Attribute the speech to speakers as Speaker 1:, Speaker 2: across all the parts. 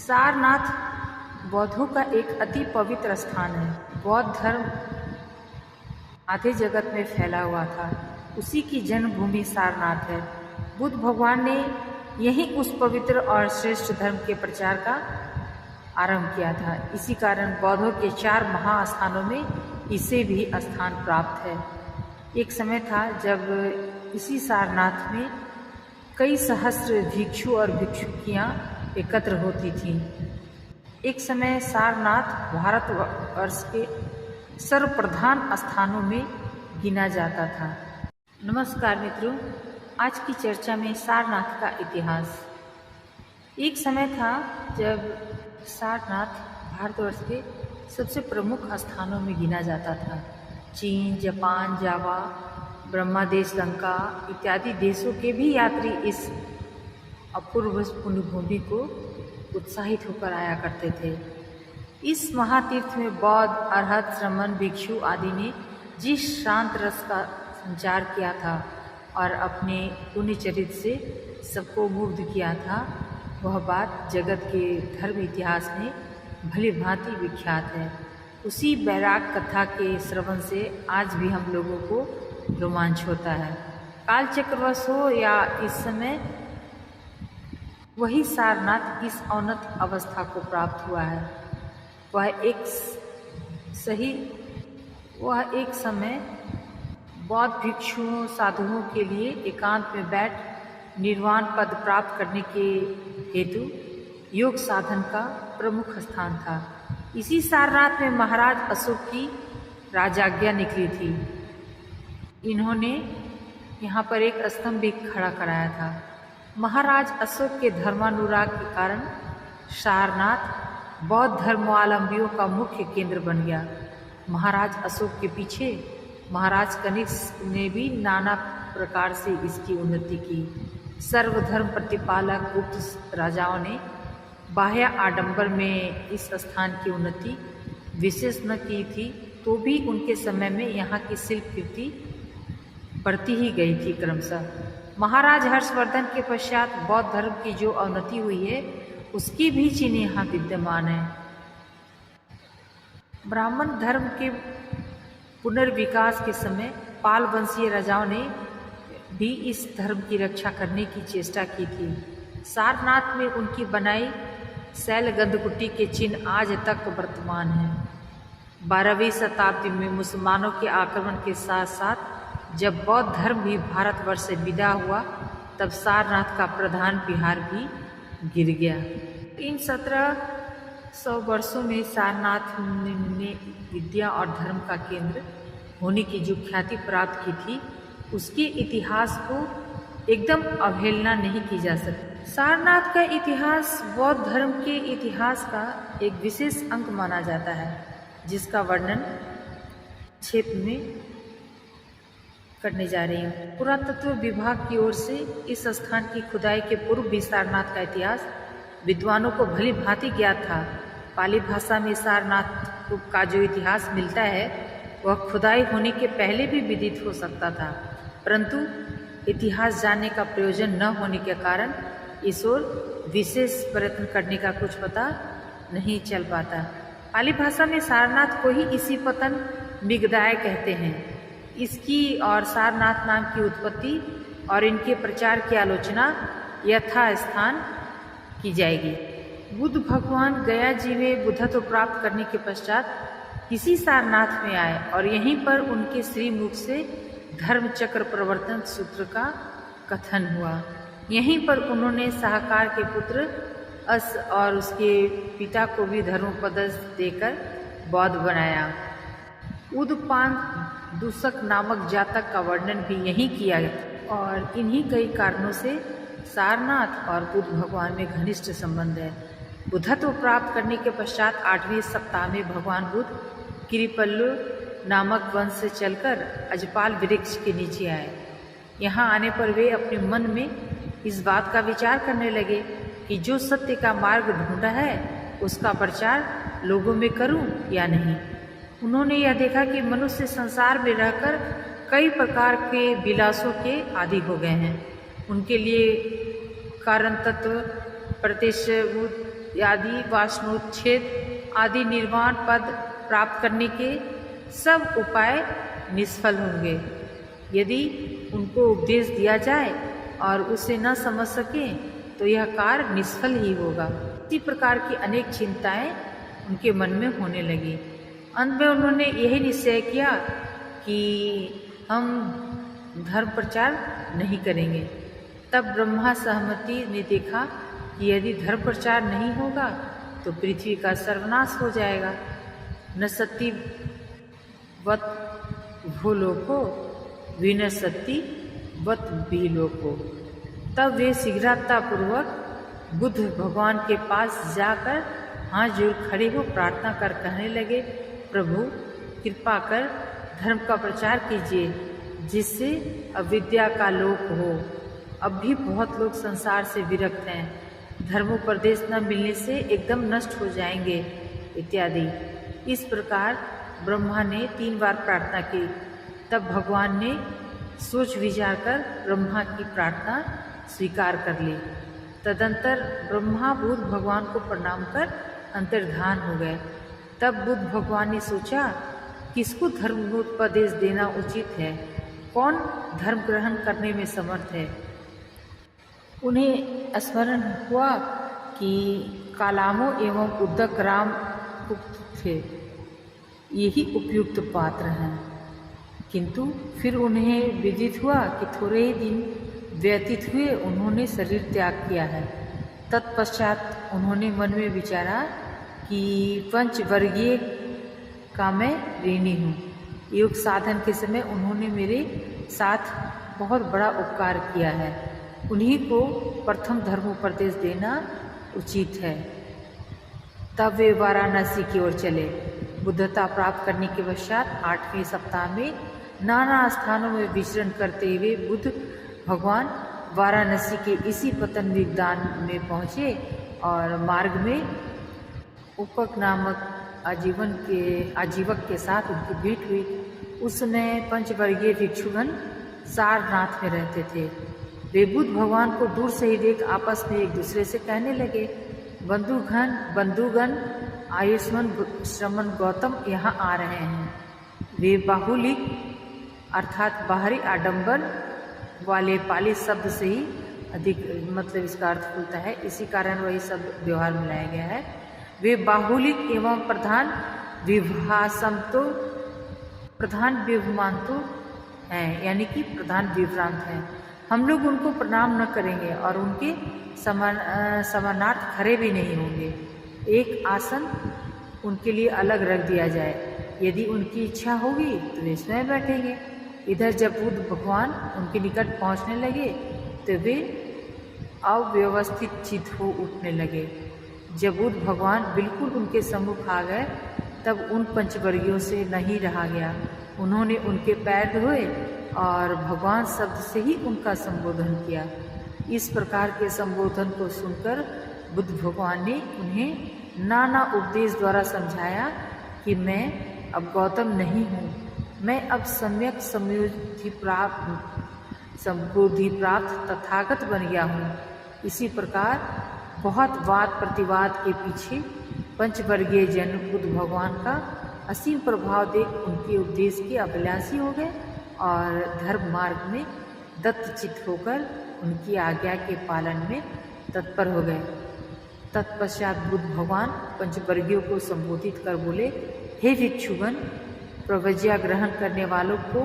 Speaker 1: सारनाथ बौद्धों का एक अति पवित्र स्थान है। बौद्ध धर्म आधे जगत में फैला हुआ था। उसी की जन्मभूमि सारनाथ है। बुद्ध भगवान ने यहीं उस पवित्र और श्रेष्ठ धर्म के प्रचार का आरंभ किया था। इसी कारण बौद्धों के 4 महास्थानों में इसे भी स्थान प्राप्त है। एक समय था जब इसी सारनाथ में कई सहस्त्र भिक्षु और भिक्षुकियाँ एकत्र होती थीं। एक समय सारनाथ भारतवर्ष के सर्वप्रधान स्थानों में गिना जाता था। नमस्कार मित्रों, आज की चर्चा में सारनाथ का इतिहास। एक समय था जब सारनाथ भारतवर्ष के सबसे प्रमुख स्थानों में गिना जाता था। चीन, जापान, जावा, ब्रह्मदेश, लंका इत्यादि देशों के भी यात्री इस अपूर्व पुण्यभूमि को उत्साहित होकर आया करते थे। इस महातीर्थ में बौद्ध, अरहत, श्रमण, भिक्षु आदि ने जिस शांत रस का संचार किया था और अपने पुण्य चरित्र से सबको मुग्ध किया था, वह बात जगत के धर्म इतिहास में भली भांति विख्यात है। उसी बैराग कथा के श्रवण से आज भी हम लोगों को रोमांच होता है। काल चक्रवश हो या इस समय वही सारनाथ इस औन्नत अवस्था को प्राप्त हुआ है। वह एक समय बौद्ध भिक्षुओं साधुओं के लिए एकांत में बैठ निर्वाण पद प्राप्त करने के हेतु योग साधन का प्रमुख स्थान था। इसी सारनाथ में महाराज अशोक की राजाज्ञा निकली थी। इन्होंने यहाँ पर एक स्तंभ भी खड़ा कराया था। महाराज अशोक के धर्मानुराग के कारण सारनाथ बौद्ध धर्मावलंबियों का मुख्य केंद्र बन गया। महाराज अशोक के पीछे महाराज कनिष्क ने भी नाना प्रकार से इसकी उन्नति की। सर्वधर्म प्रतिपालक गुप्त राजाओं ने बाह्य आडंबर में इस स्थान की उन्नति विशेष न की थी, तो भी उनके समय में यहाँ की शिल्प कीर्ति बढ़ती ही गई थी क्रमशः। महाराज हर्षवर्धन के पश्चात बौद्ध धर्म की जो अवनति हुई है, उसकी भी चिन्ह यहाँ विद्यमान है। ब्राह्मण धर्म के पुनर्विकास के समय पाल वंशीय राजाओं ने भी इस धर्म की रक्षा करने की चेष्टा की थी। सारनाथ में उनकी बनाई शैल गंधकुटी के चिन्ह आज तक वर्तमान हैं। 12वीं शताब्दी में मुसलमानों के आक्रमण के साथ साथ जब बौद्ध धर्म भी भारतवर्ष से विदा हुआ, तब सारनाथ का प्रधान विहार भी गिर गया। इन 1700 वर्षों में सारनाथ ने विद्या और धर्म का केंद्र होने की जो ख्याति प्राप्त की थी, उसके इतिहास को एकदम अवहेलना नहीं की जा सकती। सारनाथ का इतिहास बौद्ध धर्म के इतिहास का एक विशेष अंग माना जाता है, जिसका वर्णन क्षेत्र में करने जा रही हूँ। पुरातत्व विभाग की ओर से इस स्थान की खुदाई के पूर्व भी सारनाथ का इतिहास विद्वानों को भली भांति ज्ञात था। पाली भाषा में सारनाथ का जो इतिहास मिलता है, वह खुदाई होने के पहले भी विदित हो सकता था, परंतु इतिहास जानने का प्रयोजन न होने के कारण इस ओर विशेष प्रयत्न करने का कुछ पता नहीं चल पाता। पाली भाषा में सारनाथ को ही इसी पतन मिगदाय कहते हैं। इसकी और सारनाथ नाम की उत्पत्ति और इनके प्रचार की आलोचना यथास्थान की जाएगी। बुद्ध भगवान गया जी में बुद्धत्व प्राप्त करने के पश्चात इसी सारनाथ में आए और यहीं पर उनके श्रीमुख से धर्म चक्र प्रवर्तन सूत्र का कथन हुआ। यहीं पर उन्होंने शाहकार के पुत्र अस और उसके पिता को भी धर्मोपदेश देकर बौद्ध बनाया। उदपान दूषक नामक जातक का वर्णन भी यहीं किया गया और इन्हीं कई कारणों से सारनाथ और बुद्ध भगवान में घनिष्ठ संबंध है। बुद्धत्व प्राप्त करने के पश्चात 8वें सप्ताह में भगवान बुद्ध किरिपल्लु नामक वंश से चलकर अजपाल वृक्ष के नीचे आए। यहाँ आने पर वे अपने मन में इस बात का विचार करने लगे कि जो सत्य का मार्ग ढूंढा है, उसका प्रचार लोगों में करूं या नहीं। उन्होंने यह देखा कि मनुष्य संसार में रहकर कई प्रकार के विलासों के आदी हो गए हैं। उनके लिए कारण तत्व, प्रत्यक्ष आदि वासनोच्छेद आदि निर्वाण पद प्राप्त करने के सब उपाय निष्फल होंगे। यदि उनको उपदेश दिया जाए और उसे न समझ सकें तो यह कार्य निष्फल ही होगा। इसी प्रकार की अनेक चिंताएं उनके मन में होने लगी। अंत में उन्होंने यही निश्चय किया कि हम धर्म प्रचार नहीं करेंगे। तब ब्रह्मा सहमति ने देखा कि यदि धर्म प्रचार नहीं होगा तो पृथ्वी का सर्वनाश हो जाएगा। न सती वत भूलोको विनशति वत बीलोको। तब वे शीघ्रतापूर्वक बुद्ध भगवान के पास जाकर हाथ जोड़ खड़े हो प्रार्थना कर कहने लगे, प्रभु कृपा कर धर्म का प्रचार कीजिए जिससे अविद्या का लोप हो। अब भी बहुत लोग संसार से विरक्त हैं, धर्मोपदेश न मिलने से एकदम नष्ट हो जाएंगे इत्यादि। इस प्रकार ब्रह्मा ने 3 बार प्रार्थना की। तब भगवान ने सोच विचार कर ब्रह्मा की प्रार्थना स्वीकार कर ली। तदंतर ब्रह्मा बुद्ध भगवान को प्रणाम कर अंतर्धान हो गए। तब बुद्ध भगवान ने सोचा किसको धर्मोपदेश देना उचित है, कौन धर्म ग्रहण करने में समर्थ है। उन्हें स्मरण हुआ कि कालामो एवं उद्दक राम थे, यही उपयुक्त पात्र हैं। किंतु फिर उन्हें विदित हुआ कि थोड़े ही दिन व्यतीत हुए उन्होंने शरीर त्याग किया है। तत्पश्चात उन्होंने मन में विचारा कि पंचवर्गीय का मैं ऋणी हूँ। योग साधन के समय उन्होंने मेरे साथ बहुत बड़ा उपकार किया है, उन्हीं को प्रथम धर्मोपदेश देना उचित है। तब वे वाराणसी की ओर चले। बुद्धता प्राप्त करने के पश्चात 8वें सप्ताह में नाना स्थानों में विचरण करते हुए बुद्ध भगवान वाराणसी के इसी पतन विद्वान में पहुँचे और मार्ग में उपक नामक आजीवक के साथ उनकी भेंट हुई। उस समय पंचवर्गीय भिक्षुगण सारनाथ में रहते थे। वे बुद्ध भगवान को दूर से ही देख आपस में एक दूसरे से कहने लगे, बंधुगण आयुष्मान श्रमण गौतम यहाँ आ रहे हैं। वे बाहुलिक अर्थात बाहरी आडंबर वाले पाली शब्द से ही अधिक मतलब इसका अर्थ खुलता है, इसी कारण वही शब्द व्यवहार में लाया गया है। वे बाहुलिक एवं प्रधान विभ्रांतो हैं, यानी कि प्रधान विभ्रांत हैं। हम लोग उनको प्रणाम न करेंगे और उनके समानार्थ खड़े भी नहीं होंगे। एक आसन उनके लिए अलग रख दिया जाए, यदि उनकी इच्छा होगी तो वे स्वयं बैठेंगे। इधर जब बुद्ध भगवान उनके निकट पहुंचने लगे तो वे अव्यवस्थित चित हो उठने लगे। जब बुद्ध भगवान बिल्कुल उनके सम्मुख आ गए तब उन पंचवर्गियों से नहीं रहा गया। उन्होंने उनके पैर धोए और भगवान शब्द से ही उनका संबोधन किया। इस प्रकार के संबोधन को सुनकर बुद्ध भगवान ने उन्हें नाना उपदेश द्वारा समझाया कि मैं अब गौतम नहीं हूँ, मैं अब सम्यक संबुद्धि प्राप्त तथागत बन गया हूँ। इसी प्रकार बहुत वाद प्रतिवाद के पीछे पंचवर्गीय जन बुद्ध भगवान का असीम प्रभाव देख उनके उपदेश के अभिलाषी हो गए और धर्म मार्ग में दत्तचित्त होकर उनकी आज्ञा के पालन में तत्पर हो गए। तत्पश्चात बुद्ध भगवान पंचवर्गीयों को संबोधित कर बोले, हे भिक्षुगण, प्रव्रज्या ग्रहण करने वालों को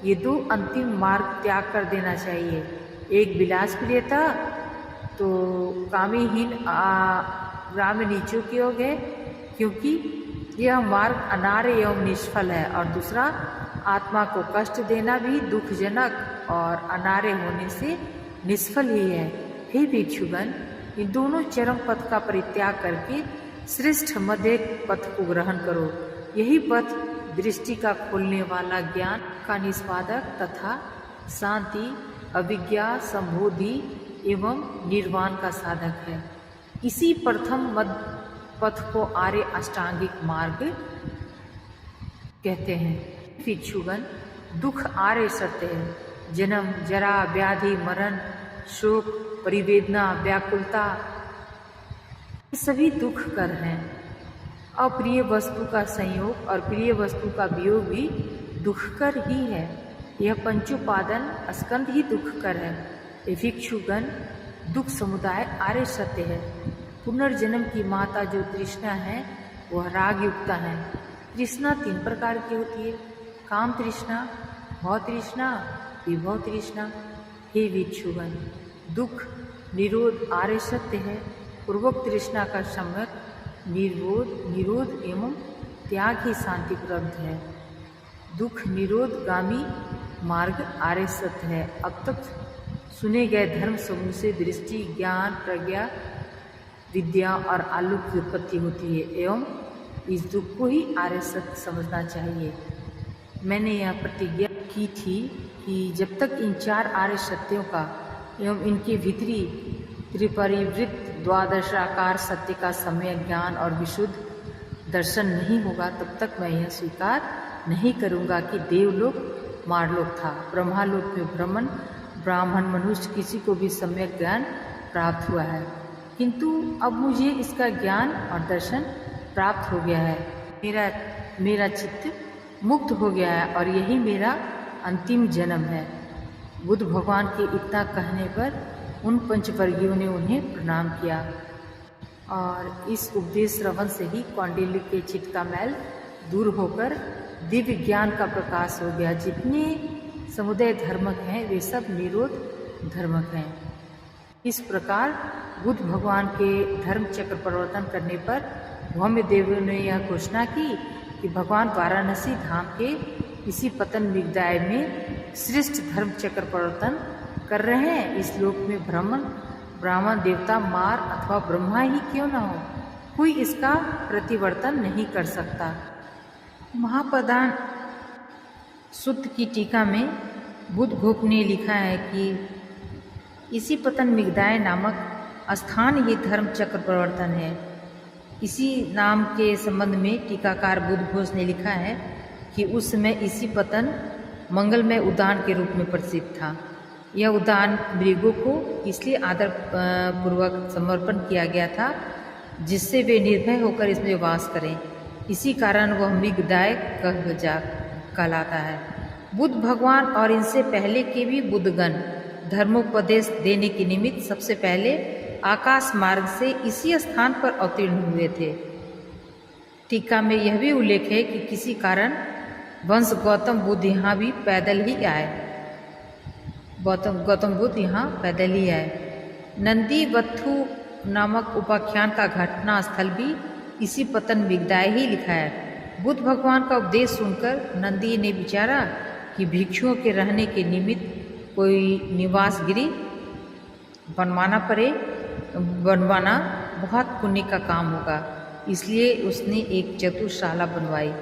Speaker 1: ये 2 अंतिम मार्ग त्याग कर देना चाहिए। एक विलास प्रियता तो कामीहीन ग्राम नीचों की ओर है, क्योंकि यह मार्ग अनार्य एवं निष्फल है, और दूसरा आत्मा को कष्ट देना भी दुखजनक और अनार्य होने से निष्फल ही है। हे भिक्षुगण, इन दोनों चरम पथ का परित्याग करके श्रेष्ठ मध्य पथ को ग्रहण करो। यही पथ दृष्टि का खोलने वाला, ज्ञान का निष्पादक तथा शांति, अविज्ञा, संबोधि एवं निर्वाण का साधक है। इसी प्रथम मध्य पथ को आर्य अष्टांगिक मार्ग कहते हैं। भिक्षुगण, दुख आर्य सत्य है। जन्म, जरा, व्याधि, मरण, शोक, परिवेदना, व्याकुलता सभी दुख कर हैं। अप्रिय वस्तु का संयोग और प्रिय वस्तु का वियोग भी दुखकर ही है। यह पंचोपादन स्कंध ही दुखकर है। ये भिक्षुगण दुख समुदाय आर्य सत्य है। पुनर्जन्म की माता जो तृष्णा है वह राग युक्ता है। तृष्णा 3 प्रकार की होती है, काम तृष्णा, भव तृष्णा, विभव तृष्णा। हे भिक्षुगण, दुख निरोध आर्य सत्य है। पूर्वक तृष्णा का सम्यक निरोध एवं त्याग ही शांति प्रद है। दुख निरोध गामी मार्ग आर्य सत्य है। अब तक सुने गए धर्म समूह से दृष्टि, ज्ञान, प्रज्ञा, विद्या और आलोक की उत्पत्ति होती है एवं इस दुख को ही आर्य सत्य समझना चाहिए। मैंने यह प्रतिज्ञा की थी कि जब तक इन 4 आर्य सत्यों का एवं इनके भीतरी त्रिपरिवृत्त द्वादशाकार सत्य का सम्यक ज्ञान और विशुद्ध दर्शन नहीं होगा तब तक मैं यह स्वीकार नहीं करूँगा कि देवलोक मारलोक था। ब्रह्मालोक में ब्राह्मण मनुष्य किसी को भी सम्यक ज्ञान प्राप्त हुआ है, किंतु अब मुझे इसका ज्ञान और दर्शन प्राप्त हो गया है। मेरा चित्त मुक्त हो गया है और यही मेरा अंतिम जन्म है। बुद्ध भगवान के इतना कहने पर उन पंचवर्गीयों ने उन्हें प्रणाम किया और इस उपदेश श्रवण से ही कौंडिल्य के चित्त का मैल दूर होकर दिव्य ज्ञान का प्रकाश हो गया। जितने समुदाय धर्मक हैं वे सब निरोध धर्मक हैं। इस प्रकार बुद्ध भगवान के धर्म चक्र परिवर्तन करने पर भौम्य देव ने यह घोषणा की कि भगवान वाराणसी धाम के इसी पतन मृगदाय में श्रेष्ठ धर्म चक्र परिवर्तन कर रहे हैं। इस लोक में ब्राह्मण देवता मार अथवा ब्रह्मा ही क्यों न हो, कोई इसका प्रतिवर्तन नहीं कर सकता। महाप्रधान सुत्त की टीका में बुद्ध घोप ने लिखा है कि इसी पतन मृगदाय नामक स्थान ये धर्म चक्र परिवर्तन है। इसी नाम के संबंध में टीकाकार बुद्ध घोष ने लिखा है कि उस समय इसी पतन मंगलमय उद्यान के रूप में प्रसिद्ध था। यह उद्यान मृगों को इसलिए आदर पूर्वक समर्पण किया गया था जिससे वे निर्भय होकर इसमें वास करें। इसी कारण वह मृगदाय कहलाता है। बुद्ध भगवान और इनसे पहले के भी बुद्धगण धर्मोपदेश देने के निमित्त सबसे पहले आकाश मार्ग से इसी स्थान पर अवतीर्ण हुए थे। टीका में यह भी उल्लेख है कि किसी कारण वंश गौतम बुद्ध यहाँ भी पैदल ही आए। गौतम बुद्ध यहाँ पैदल ही आए। नंदी वत्थु नामक उपाख्यान का घटना स्थल भी इसी पतन मृगदाय ही लिखा है। बुद्ध भगवान का उपदेश सुनकर नंदी ने विचारा कि भिक्षुओं के रहने के निमित्त कोई निवास गृह बनवाना बहुत पुण्य का काम होगा। इसलिए उसने एक चतुशाला बनवाई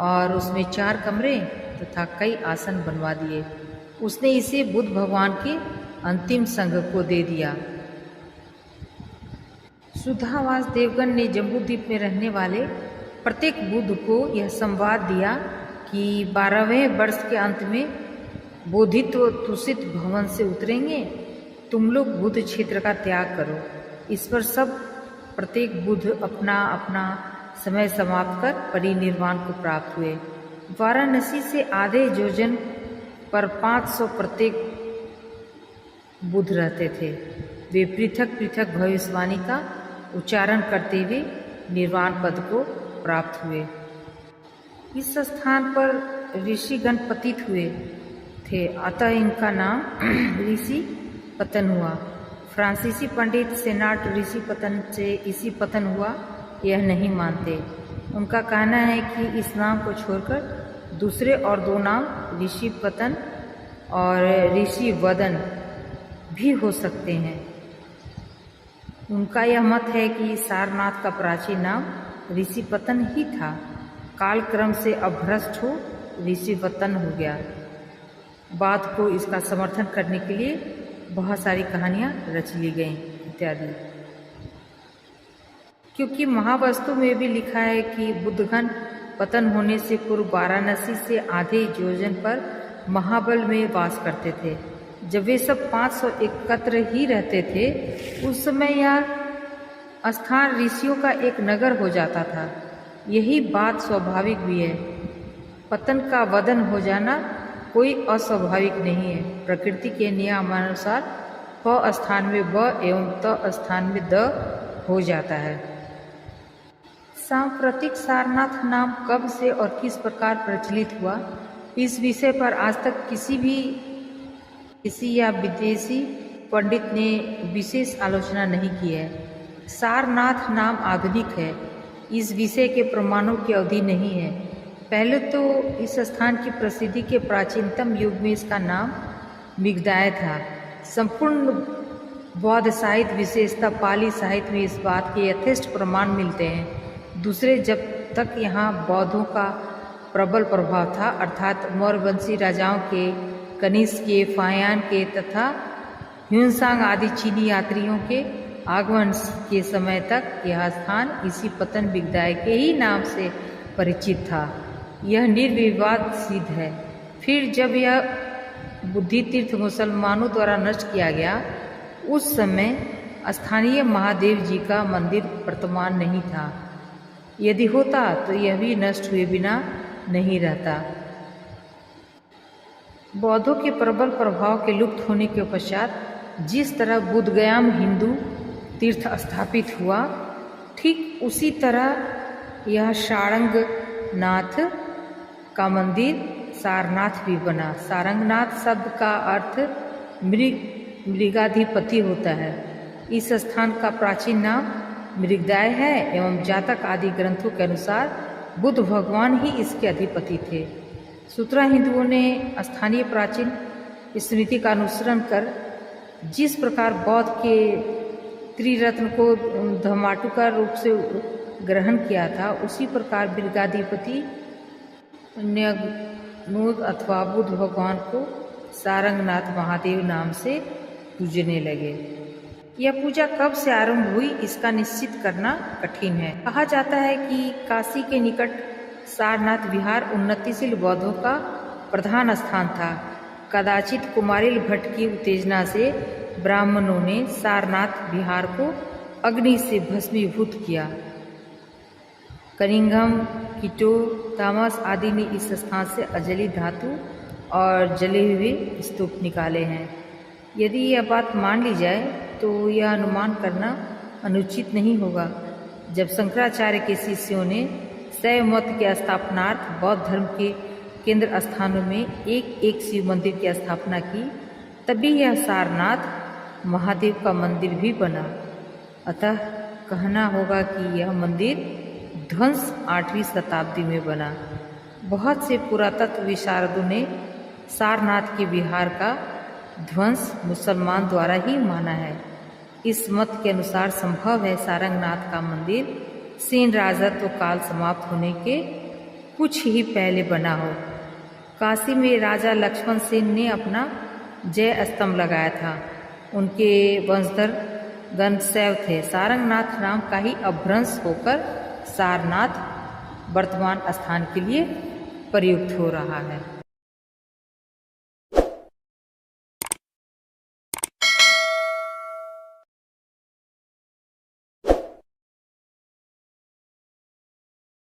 Speaker 1: और उसमें 4 कमरे तथा कई आसन बनवा दिए। उसने इसे बुद्ध भगवान के अंतिम संघ को दे दिया। सुधावास देवगन ने जम्बूद्वीप में रहने वाले प्रत्येक बुद्ध को यह संवाद दिया कि 12वें वर्ष के अंत में बोधित्व तुषित भवन से उतरेंगे। तुम लोग बुद्ध क्षेत्र का त्याग करो। इस पर सब प्रत्येक बुद्ध अपना अपना समय समाप्त कर परिनिर्वाण को प्राप्त हुए। वाराणसी से आधे योजन पर 500 प्रत्येक बुद्ध रहते थे। वे पृथक पृथक भविष्यवाणी का उच्चारण करते हुए निर्वाण पद को प्राप्त हुए। इस स्थान पर ऋषिगण पतित हुए थे, अतः इनका नाम ऋषि पतन हुआ। फ्रांसीसी पंडित सेनाट ऋषि पतन से इसी पतन हुआ यह नहीं मानते। उनका कहना है कि इस नाम को छोड़कर दूसरे और 2 नाम ऋषि पतन और ऋषि वदन भी हो सकते हैं। उनका यह मत है कि सारनाथ का प्राचीन नाम ऋषि पतन ही था, कालक्रम से अभ्रष्ट हो ऋषि पतन हो गया। बात को इसका समर्थन करने के लिए बहुत सारी कहानियाँ रच ली गईं इत्यादि। क्योंकि महावस्तु में भी लिखा है कि बुद्धगण पतन होने से पूर्व वाराणसी से आधे योजन पर महाबल में वास करते थे। जब वे सब 500 एकत्र ही रहते थे उस समय यह स्थान ऋषियों का एक नगर हो जाता था। यही बात स्वाभाविक भी है। पतन का वदन हो जाना कोई अस्वाभाविक नहीं है। प्रकृति के नियमानुसार प स्थान में ब एवं त स्थान में द हो जाता है। सांप्रतिक सारनाथ नाम कब से और किस प्रकार प्रचलित हुआ, इस विषय पर आज तक किसी या विदेशी पंडित ने विशेष आलोचना नहीं की है। सारनाथ नाम आधुनिक है, इस विषय के प्रमाणों की अवधि नहीं है। पहले तो इस स्थान की प्रसिद्धि के प्राचीनतम युग में इसका नाम मिगदाय था। संपूर्ण बौद्ध साहित्य, विशेषतः पाली साहित्य में इस बात के यथेष्ट प्रमाण मिलते हैं। दूसरे, जब तक यहाँ बौद्धों का प्रबल प्रभाव था, अर्थात मौर्यवंशी राजाओं के, कनिष्क के, फाहियान के तथा ह्वेनसांग आदि चीनी यात्रियों के आगमन के समय तक यह स्थान इसी पतन बिगदाय के ही नाम से परिचित था। यह निर्विवाद सिद्ध है। फिर जब यह बुद्धि तीर्थ मुसलमानों द्वारा नष्ट किया गया, उस समय स्थानीय महादेव जी का मंदिर वर्तमान नहीं था। यदि होता तो यह भी नष्ट हुए बिना नहीं रहता। बौद्धों के प्रबल प्रभाव के लुप्त होने के पश्चात जिस तरह बुद्धगयाम हिंदू तीर्थ स्थापित हुआ, ठीक उसी तरह यह सारंगनाथ का मंदिर सारनाथ भी बना। सारंगनाथ शब्द का अर्थ मृगाधिपति होता है। इस स्थान का प्राचीन नाम मृगदाय है एवं जातक आदि ग्रंथों के अनुसार बुद्ध भगवान ही इसके अधिपति थे। सूत्रा हिंदुओं ने स्थानीय प्राचीन स्मृति का अनुसरण कर जिस प्रकार बौद्ध के त्रिरत्न को धमाटु का रूप से ग्रहण किया था, उसी प्रकार मृगाधिपति न्यगनूद अथवा बुद्ध भगवान को सारंगनाथ महादेव नाम से पूजने लगे। यह पूजा कब से आरंभ हुई, इसका निश्चित करना कठिन है। कहा जाता है कि काशी के निकट सारनाथ विहार उन्नतिशील बौद्धों का प्रधान स्थान था। कदाचित कुमारिल भट्ट की उत्तेजना से ब्राह्मणों ने सारनाथ विहार को अग्नि से भस्मीभूत किया। कनिंघम, कीटो, तामस आदि ने इस स्थान से अजली धातु और जले हुए स्तूप निकाले हैं। यदि यह बात मान ली जाए तो यह अनुमान करना अनुचित नहीं होगा, जब शंकराचार्य के शिष्यों ने शैव मत के स्थापनार्थ बौद्ध धर्म के केंद्र स्थानों में एक एक शिव मंदिर की स्थापना की, तभी यह सारनाथ महादेव का मंदिर भी बना। अतः कहना होगा कि यह मंदिर ध्वंस 8वीं शताब्दी में बना। बहुत से पुरातत्व विशारदों ने सारनाथ के विहार का ध्वंस मुसलमान द्वारा ही माना है। इस मत के अनुसार संभव है सारंगनाथ का मंदिर सेन राजत्व काल समाप्त होने के कुछ ही पहले बना हो। काशी में राजा लक्ष्मण सेन ने अपना जय स्तंभ लगाया था। उनके वंशधर गण शैव थे। सारंगनाथ नाम का ही अपभ्रंश होकर सारनाथ वर्तमान स्थान के लिए प्रयुक्त हो रहा है।